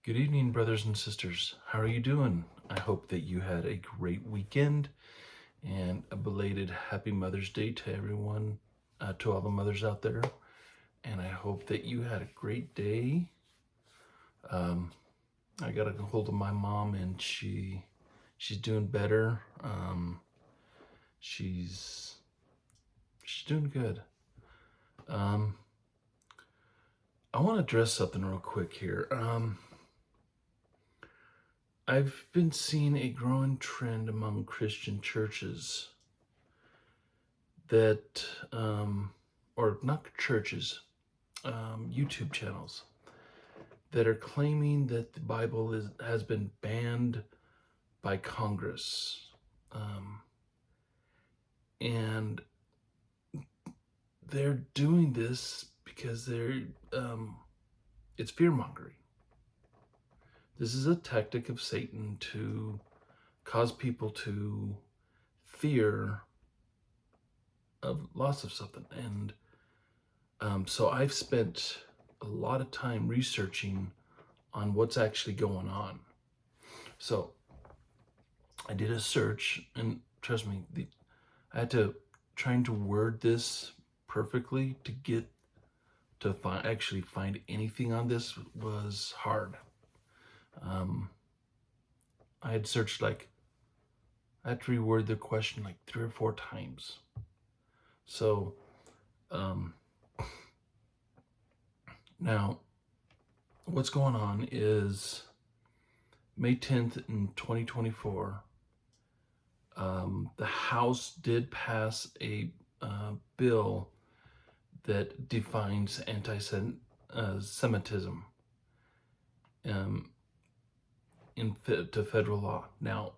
Good evening, brothers and sisters. How are you doing? I hope that you had a great weekend and a belated happy Mother's Day to everyone, to all the mothers out there. And I hope that you had a great day. I got a hold of my mom, and she's doing better. She's doing good. I want to address something real quick here. I've been seeing a growing trend among Christian churches that, or not churches, YouTube channels that are claiming that the Bible has been banned by Congress. And they're doing this because it's fear-mongering. This is a tactic of Satan to cause people to fear of loss of something. And so I've spent a lot of time researching on what's actually going on. So I did a search, and trust me, I had to trying to word this perfectly to get to actually find anything on this was hard. I had searched I had to reword the question like 3 or 4 times. So now what's going on is May 10th in 2024, the House did pass a bill that defines anti-Semitism to federal law. Now,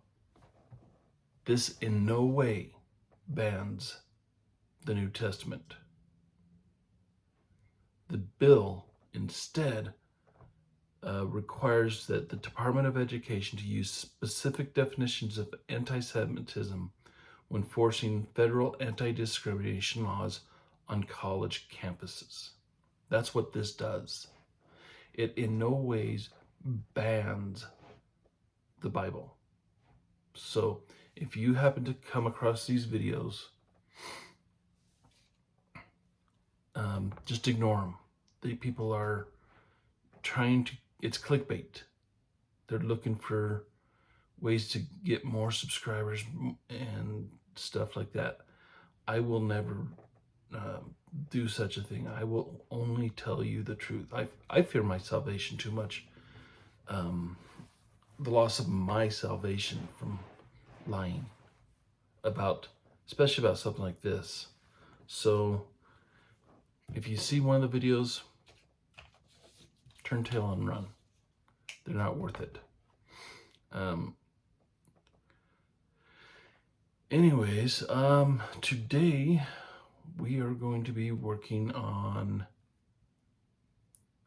this in no way bans the New Testament. The bill instead requires that the Department of Education to use specific definitions of anti-Semitism when forcing federal anti-discrimination laws on college campuses. That's what this does. It in no ways bans the Bible. So if you happen to come across these videos, just ignore them. The people are trying to, it's clickbait. They're looking for ways to get more subscribers and stuff like that. I will never do such a thing. I will only tell you the truth. I fear my salvation too much. The loss of my salvation from lying especially about something like this. So if you see one of the videos, turn tail and run. They're not worth it. Anyways, today we are going to be working on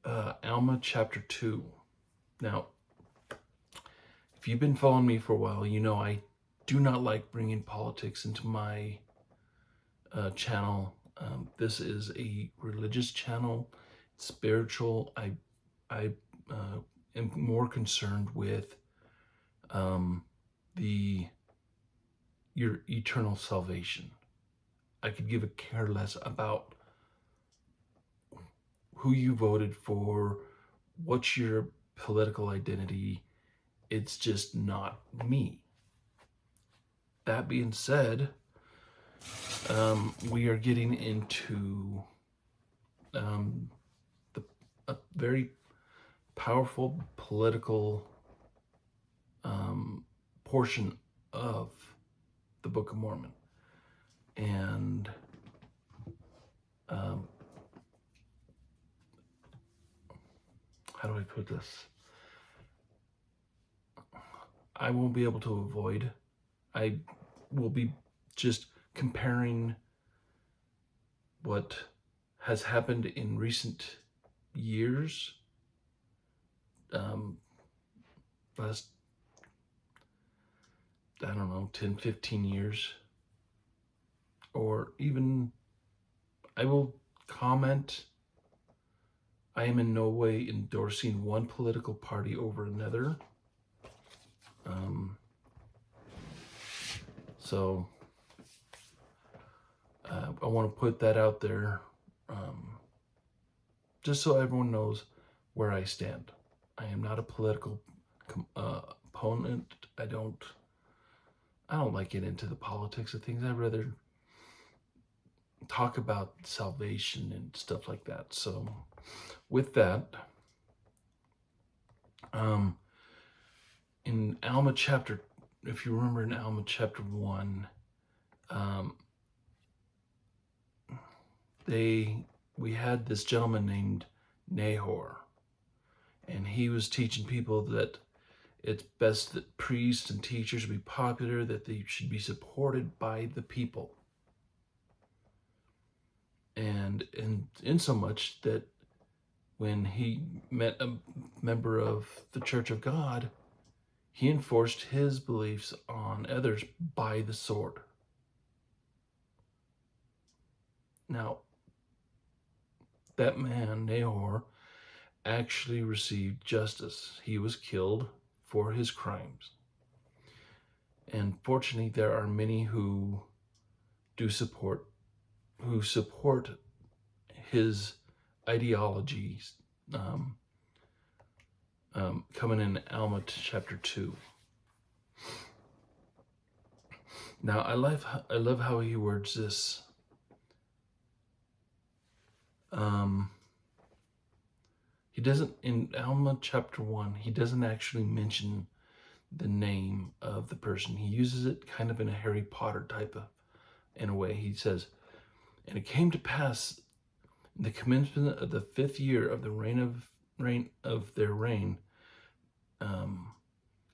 Alma chapter 2. Now, if you've been following me for a while, you know I do not like bringing politics into my channel. This is a religious channel, spiritual. I am more concerned with your eternal salvation. I could give a care less about who you voted for, what's your political identity. It's just not me. That being said, we are getting into a very powerful political portion of the Book of Mormon. And how do I put this? I won't be able to avoid. I will be just comparing what has happened in recent years, last, I don't know, 10, 15 years, or even I will comment I am in no way endorsing one political party over another. So I want to put that out there, just so everyone knows where I stand. I am not a political opponent. I don't like getting into the politics of things. I'd rather talk about salvation and stuff like that. So with that, in Alma chapter, if you remember in Alma chapter 1, we had this gentleman named Nahor, and he was teaching people that it's best that priests and teachers be popular, that they should be supported by the people. And in so much that when he met a member of the Church of God, he enforced his beliefs on others by the sword. Now, that man, Nahor, actually received justice. He was killed for his crimes. And fortunately, there are many who support his ideologies, coming in Alma chapter 2. Now, I love how he words this. He doesn't, in Alma chapter 1, he doesn't actually mention the name of the person. He uses it kind of in a Harry Potter type of, in a way. He says, "And it came to pass in the commencement of the 5th year of the reign of their reign,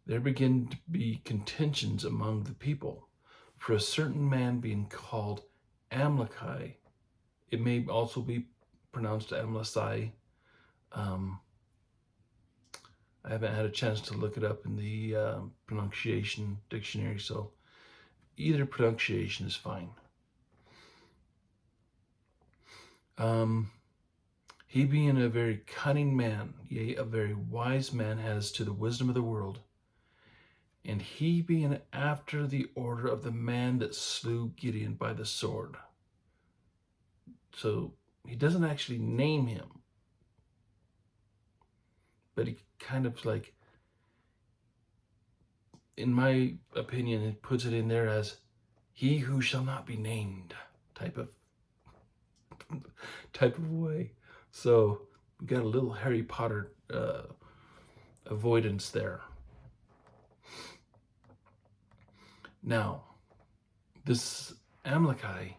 there began to be contentions among the people, for a certain man being called Amlici," it may also be pronounced Amlici. I haven't had a chance to look it up in the pronunciation dictionary, so either pronunciation is fine. He being a very cunning man, yea, a very wise man as to the wisdom of the world, and he being after the order of the man that slew Gideon by the sword. So he doesn't actually name him, but he kind of, like, in my opinion, it puts it in there as "he who shall not be named" type of way. So we got a little Harry Potter avoidance there. Now, this Amlici,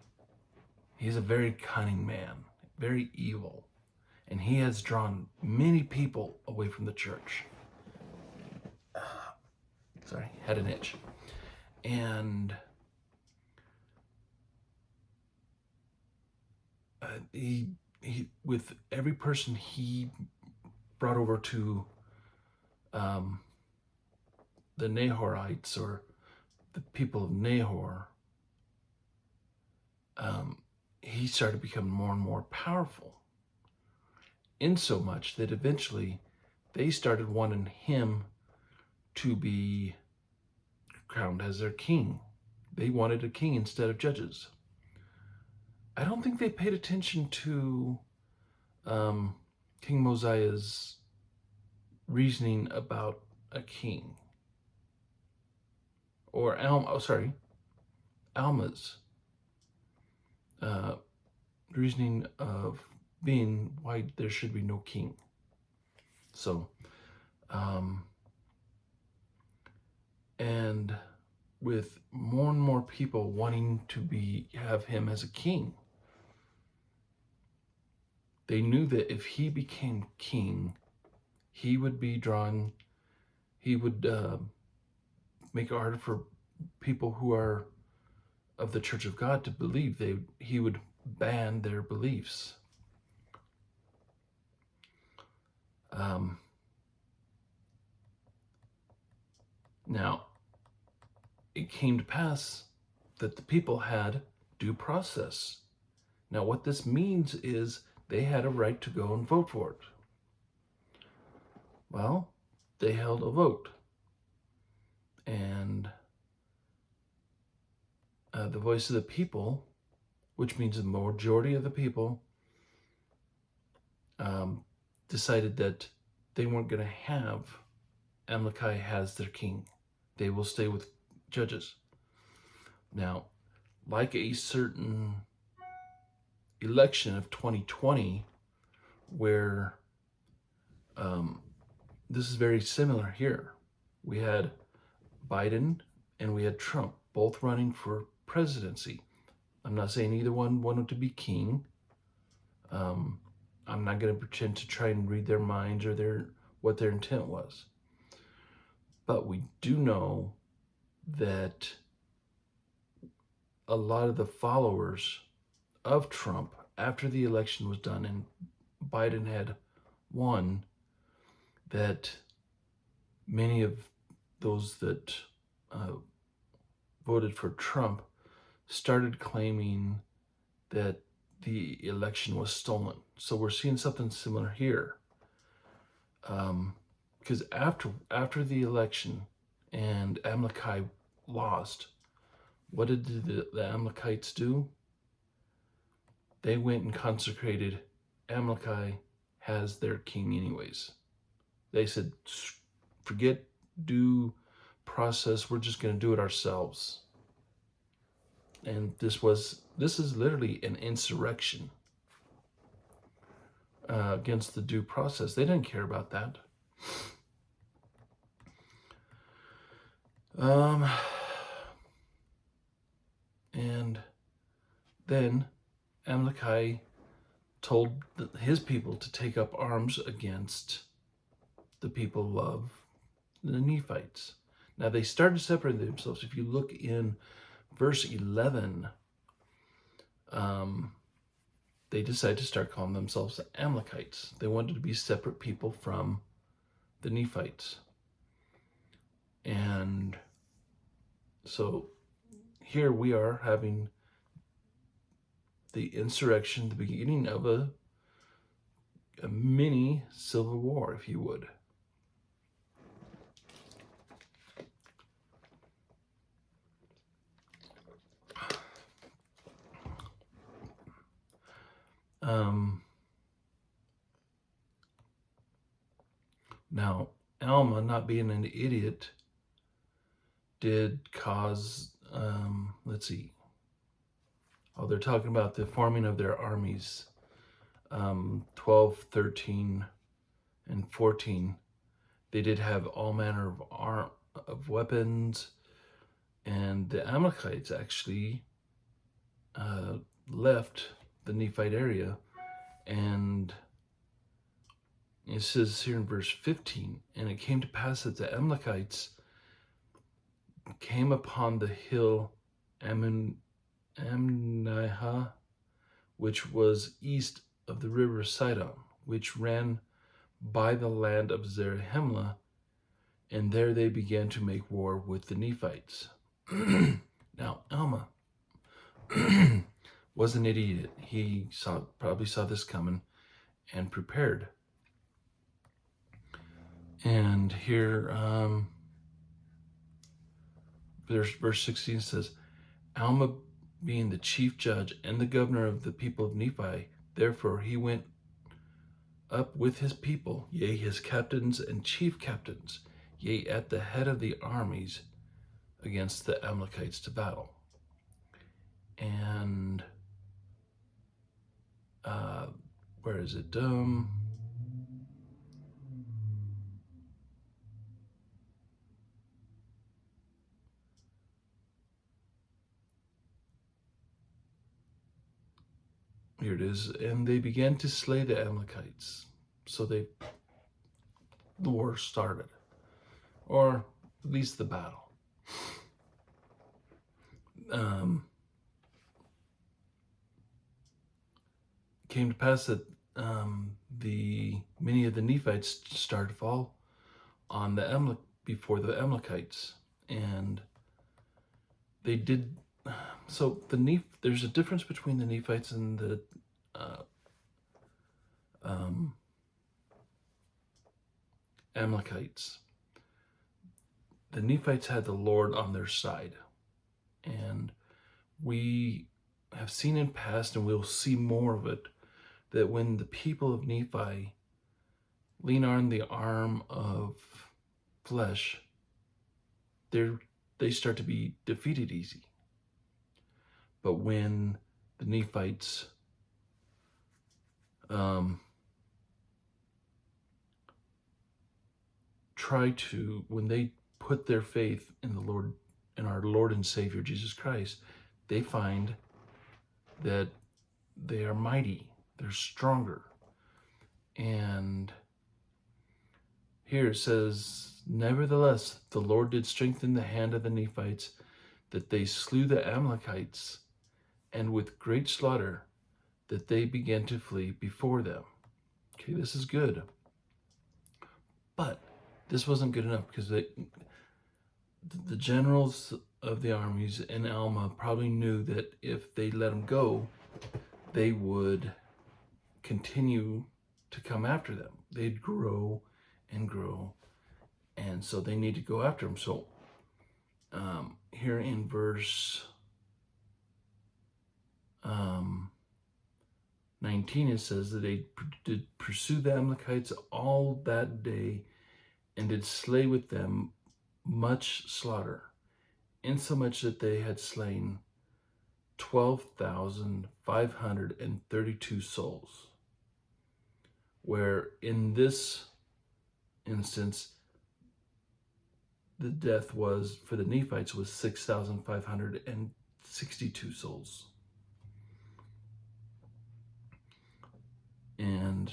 he's a very cunning man, very evil, and he has drawn many people away from the church. Sorry, had an itch. And he with every person he brought over to the Nahorites, or the people of Nahor, he started becoming more and more powerful, in so much that eventually they started wanting him to be crowned as their king. They wanted a king instead of judges. I don't think they paid attention to King Mosiah's reasoning about a king, or Alma's reasoning of being why there should be no king. So, and with more and more people wanting to have him as a king, they knew that if he became king, he would make it harder for people who are of the Church of God to believe. He would ban their beliefs. Now, it came to pass that the people had due process. Now, what this means is they had a right to go and vote for it. Well, they held a vote, and the voice of the people, which means the majority of the people, decided that they weren't going to have Amlici as their king. They will stay with judges. Now, like a certain election of 2020, where this is very similar here. We had Biden and we had Trump both running for presidency. I'm not saying either one wanted to be king. I'm not going to pretend to try and read their minds or what their intent was. But we do know that a lot of the followers of Trump, after the election was done and Biden had won, that many of those that voted for Trump started claiming that the election was stolen. So we're seeing something similar here. Because after the election and Amlici lost, what did the Amlicites do? They went and consecrated Amlici as their king anyways. They said, forget due process, we're just going to do it ourselves. And this is literally an insurrection against the due process. They didn't care about that. And then Amlici told his people to take up arms against the people of the Nephites. Now they started separating themselves. If you look in verse 11, they decided to start calling themselves Amalekites. They wanted to be separate people from the Nephites. And so here we are having the insurrection, the beginning of a mini civil war, if you would. Now, Alma, not being an idiot, did cause, let's see. Oh, they're talking about the forming of their armies. 12, 13, and 14. They did have all manner of weapons, and the Amalekites actually left the Nephite area, and it says here in verse 15, and it came to pass that the Amalekites came upon the hill Amniha, which was east of the river Sidon, which ran by the land of Zarahemla, and there they began to make war with the Nephites. Now, Alma was an idiot. He probably saw this coming and prepared. And here, verse 16 says, Alma being the chief judge and the governor of the people of Nephi, therefore he went up with his people, yea, his captains and chief captains, yea, at the head of the armies against the Amalekites to battle. And where is it? Here it is. And they began to slay the Amalekites. So the war started, or at least the battle. Came to pass that many of the Nephites started to fall on before the Amalekites, and they did. So there's a difference between the Nephites and the Amalekites. The Nephites had the Lord on their side. And we have seen in past, and we'll see more of it, that when the people of Nephi lean on the arm of flesh, they start to be defeated easy. But when the Nephites when they put their faith in the Lord, in our Lord and Savior Jesus Christ, they find that they are mighty, they're stronger. And here it says, nevertheless, the Lord did strengthen the hand of the Nephites, that they slew the Amalekites, and with great slaughter, that they began to flee before them. Okay, this is good. But this wasn't good enough, because the generals of the armies in Alma probably knew that if they let them go, they would continue to come after them. They'd grow and grow, and so they need to go after them. So here in verse 19, it says that they did pursue the Amalekites all that day, and did slay with them much slaughter, insomuch that they had slain 12,532 souls. Where in this instance, the death was, for the Nephites, was 6,562 souls. And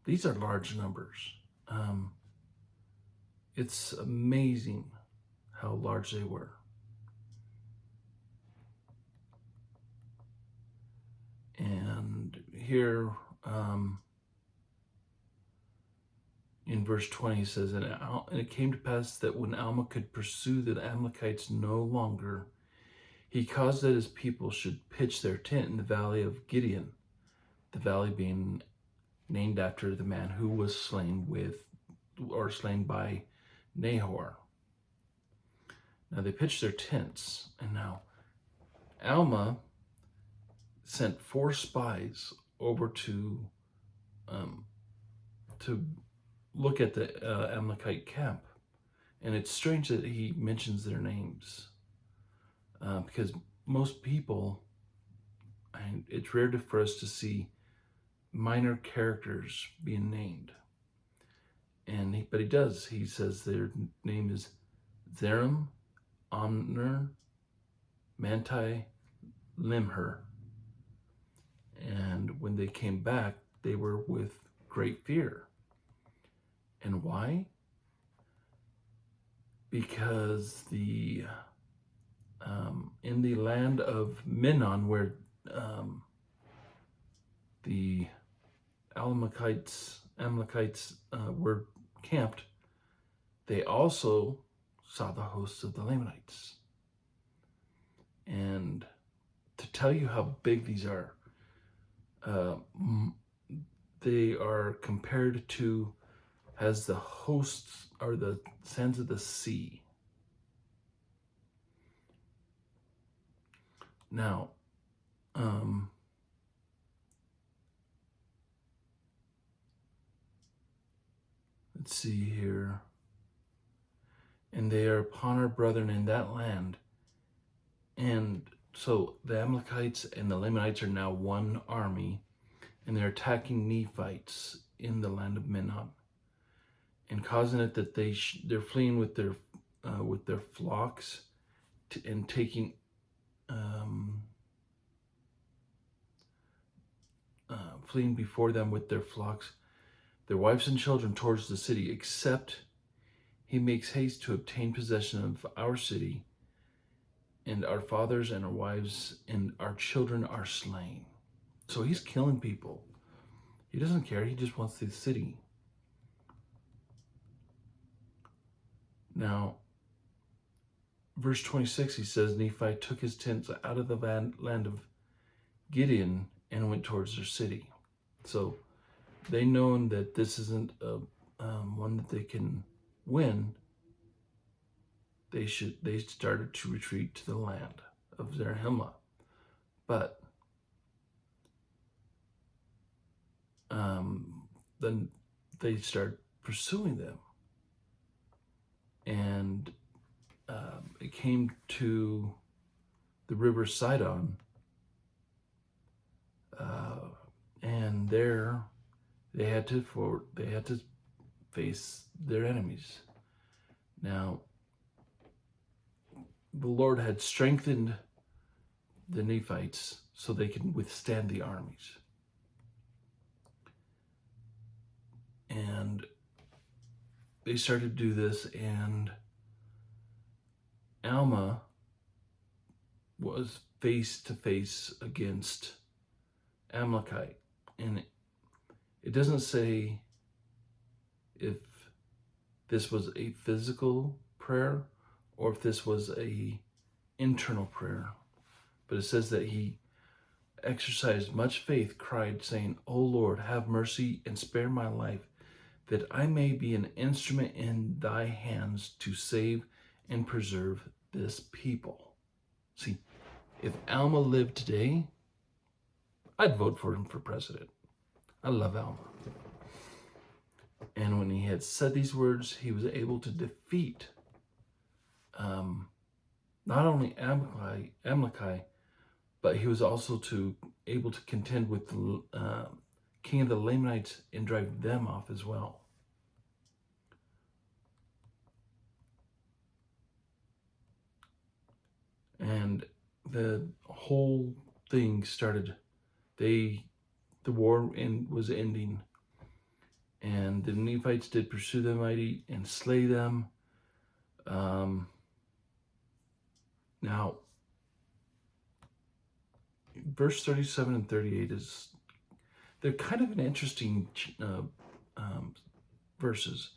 these are large numbers. It's amazing how large they were. And here in verse 20 it says, and it came to pass that when Alma could pursue the Amalekites no longer, he caused that his people should pitch their tent in the valley of Gideon, the valley being named after the man who was slain by Nahor. Now they pitched their tents, and now Alma sent 4 spies over to look at the Amalekite camp. And it's strange that he mentions their names, because most people, and it's rare for us to see minor characters being named. But he does. He says their name is Zeram, Omner, Manti, Limher. And when they came back, they were with great fear. And why? Because in the land of Minon, where the Amalekites were camped, they also saw the hosts of the Lamanites. And to tell you how big these are, they are compared to as the hosts are the sands of the sea. Now, let's see here. And they are upon our brethren in that land. And so the Amalekites and the Lamanites are now one army, and they're attacking Nephites in the land of Minon, and causing it that they're fleeing with their flocks and taking fleeing before them with their flocks, their wives and children towards the city, except he makes haste to obtain possession of our city, and our fathers and our wives and our children are slain. So he's killing people. He doesn't care. He just wants the city. Now, verse 26, he says, Nephi took his tents out of the land of Gideon and went towards their city. So they known that this isn't one that they can win, they started to retreat to the land of Zarahemla. But then they start pursuing them, and it came to the river Sidon, and there they had to face their enemies. Now, the Lord had strengthened the Nephites so they could withstand the armies. And they started to do this, and Alma was face to face against Amlici. And it doesn't say if this was a physical prayer or if this was a internal prayer, but it says that he exercised much faith, cried, saying, "O Lord, have mercy and spare my life, that I may be an instrument in thy hands to save and preserve this people." See, if Alma lived today, I'd vote for him for president. I love Alma. And when he had said these words, he was able to defeat not only Amlici, but he was also able to contend with the king of the Lamanites and drive them off as well. And the whole thing started. The war was ending, and the Nephites did pursue the mighty and slay them. Now, verse 37 and 38 they're kind of an interesting verses.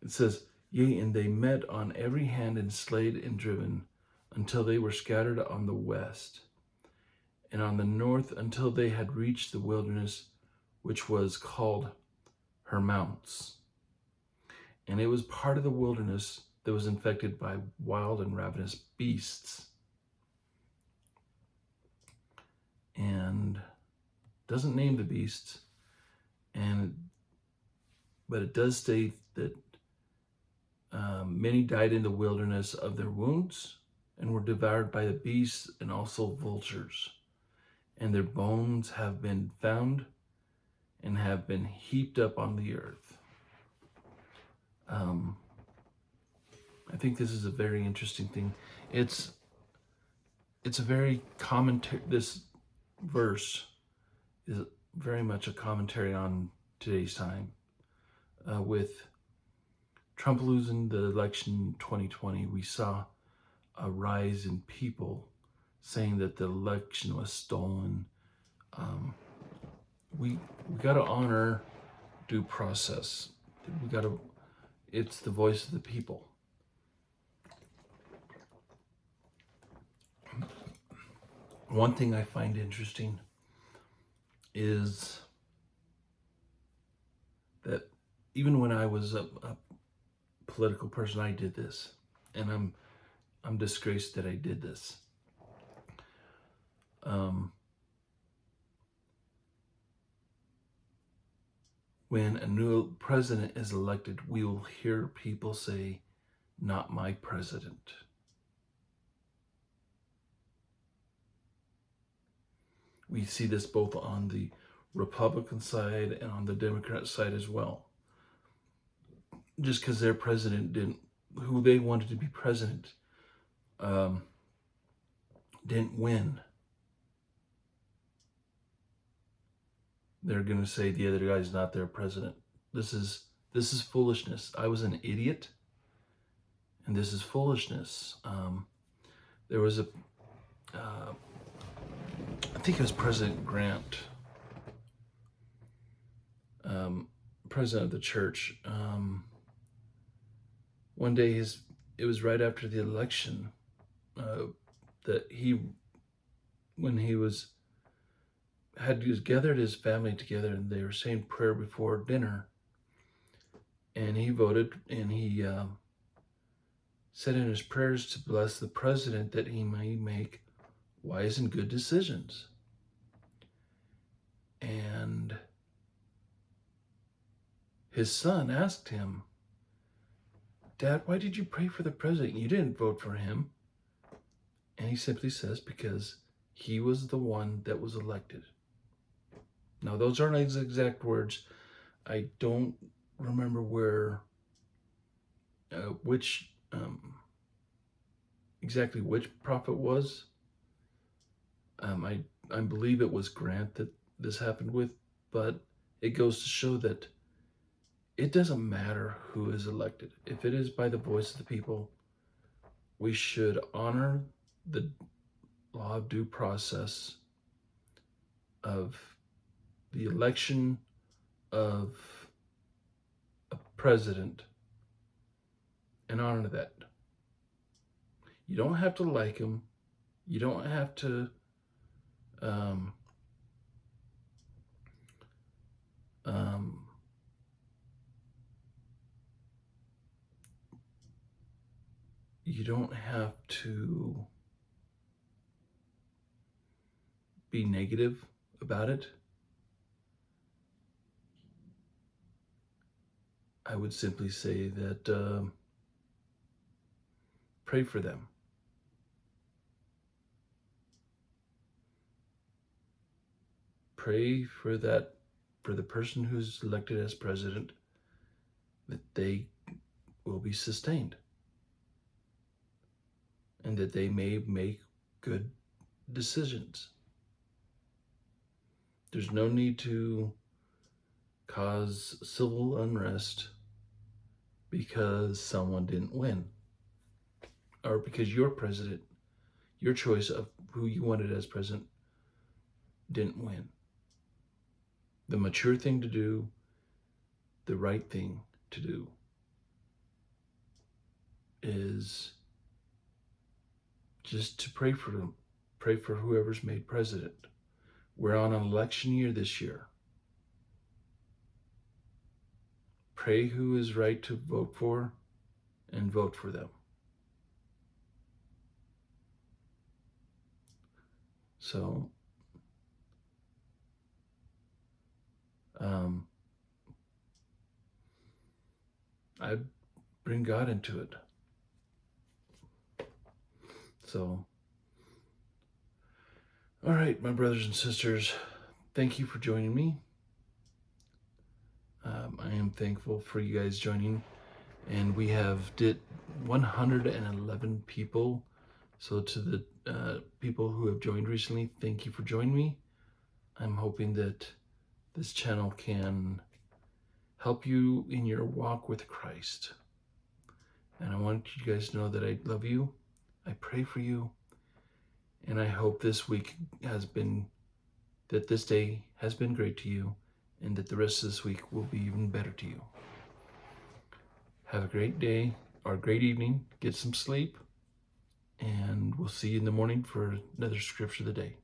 It says, "Yea, and they met on every hand and slayed and driven until they were scattered on the west, and on the north until they had reached the wilderness, which was called her mounts. And it was part of the wilderness that was infected by wild and ravenous beasts." And doesn't name the beasts, but it does state that many died in the wilderness of their wounds and were devoured by the beasts and also vultures. And their bones have been found and have been heaped up on the earth. I think this is a very interesting thing. It's a very commentary. This verse is very much a commentary on today's time. With Trump losing the election in 2020, we saw a rise in people saying that the election was stolen. We got to honor due process. It's the voice of the people. One thing I find interesting is that even when I was a political person, I did this, and I'm disgraced that I did this. When a new president is elected, we will hear people say, "Not my president." We see this both on the Republican side and on the Democrat side as well. Just because their president who they wanted to be president, didn't win, they're going to say the other guy's not their president. This is foolishness. I was an idiot, and this is foolishness. There was I think it was President Grant, president of the church. One day, it was right after the election that when he had gathered his family together and they were saying prayer before dinner, And he voted, and he said in his prayers to bless the president that he may make wise and good decisions. And his son asked him, Dad, why did you pray for the president? You didn't vote for him. And he simply says, because he was the one that was elected. Now, those aren't his exact words. I don't remember exactly which prophet was. I believe it was Grant that this happened with, but it goes to show that it doesn't matter who is elected. If it is by the voice of the people, we should honor the law of due process of the election of a president and honor that. You don't have to like him. You don't have to you don't have to be negative about it. I would simply say that pray for them. Pray for the person who's elected as president, that they will be sustained and that they may make good decisions. There's no need to cause civil unrest because someone didn't win, or because your president, your choice of who you wanted as president, didn't win. The mature thing to do, the right thing to do, is just to pray for them. Pray for whoever's made president. We're on an election year this year. Pray who is right to vote for and vote for them. So, I bring God into it. So, all right, my brothers and sisters, thank you for joining me. I am thankful for you guys joining, and we have did 111 people. So to the people who have joined recently, thank you for joining me. I'm hoping that this channel can help you in your walk with Christ. And I want you guys to know that I love you. I pray for you. And I hope this week that this day has been great to you, and that the rest of this week will be even better to you. Have a great day or a great evening. Get some sleep. And we'll see you in the morning for another scripture of the day.